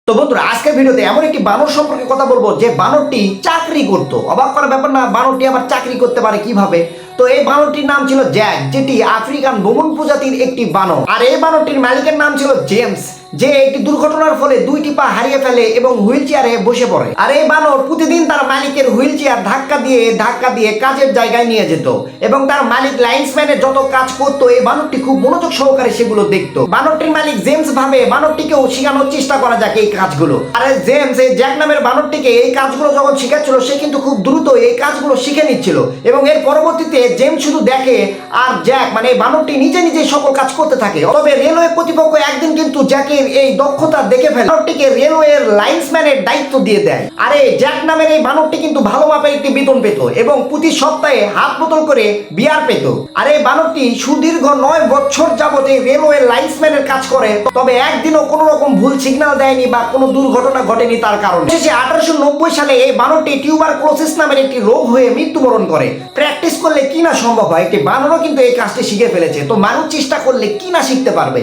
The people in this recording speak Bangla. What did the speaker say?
তো বন্ধুরা আজকের ভিডিওতে এমন একটি বানর সম্পর্কে কথা বলবো যে বানরটি চাকরি করত। অবাক করার ব্যাপার না, বানরটি আবার চাকরি করতে পারে কিভাবে? তো এই বানরটির নাম ছিল জ্যাক, যেটি আফ্রিকান বমুন প্রজাতির একটি বানর। আর এই বানরটির মালিকের নাম ছিল জেমস, যে একটি দুর্ঘটনার ফলে দুইটি পা হারিয়ে ফেলে এবং হুইল চেয়ারে বসে পড়ে। আর এই বানর প্রতিদিন তার মালিকের হুইল চেয়ার ধাক্কা দিয়ে কাজের জায়গায় নিয়ে যেত এবং তার মালিক লাইন্সম্যানের যত কাজ করতো এই বানরটি খুব মনোযোগ সহকারে সেগুলো দেখতো। বানরটির মালিক জেমস ভাবে বানরটিকেও শেখানোর চেষ্টা করা যাক এই কাজগুলো। আর জেমস এই জ্যাক নামের বানরটিকে এই কাজগুলো যখন শেখাচ্ছিল সে কিন্তু খুব দ্রুত এই কাজগুলো শিখে নিচ্ছিল এবং এর পরবর্তীতে জেমস শুধু দেখে আর জ্যাক মানে এই বানরটি নিজে নিজে সকল কাজ করতে থাকে। তবে রেলওয়ে কর্তৃপক্ষ একদিন কিন্তু জ্যাকের এই দক্ষতা দেখে ফেলে বানরটিকে রেলওয়ের লাইন্সম্যানের দায়িত্ব দিয়ে দেয়। আরে জ্যাক নামের এই বানরটি কিন্তু ভালো মাপের একটি বেতন পেত এবং প্রতি সপ্তাহে হাফ বোতল করে বিয়ার পেত। আর এই বানরটি সুদীর্ঘ 9 বছর যাবত এই রেলওয়ে লাইন্সম্যানের কাজ করে, তবে একদিনও কোনো রকম ভুল সিগন্যাল দেয়নি বা কোনো দুর্ঘটনা ঘটেনি তার কারণে। শেষে 1890 সালে এই বানরটি টিউবারকুলোসিস নামের একটি রোগ হয়ে মৃত্যুবরণ করে। প্র্যাকটিস করলে কি না সম্ভব হয়, একটি বানরও কিন্তু এই কাজটি শিখে ফেলেছে। তো মানুষ চেষ্টা করলে কি না শিখতে পারবে।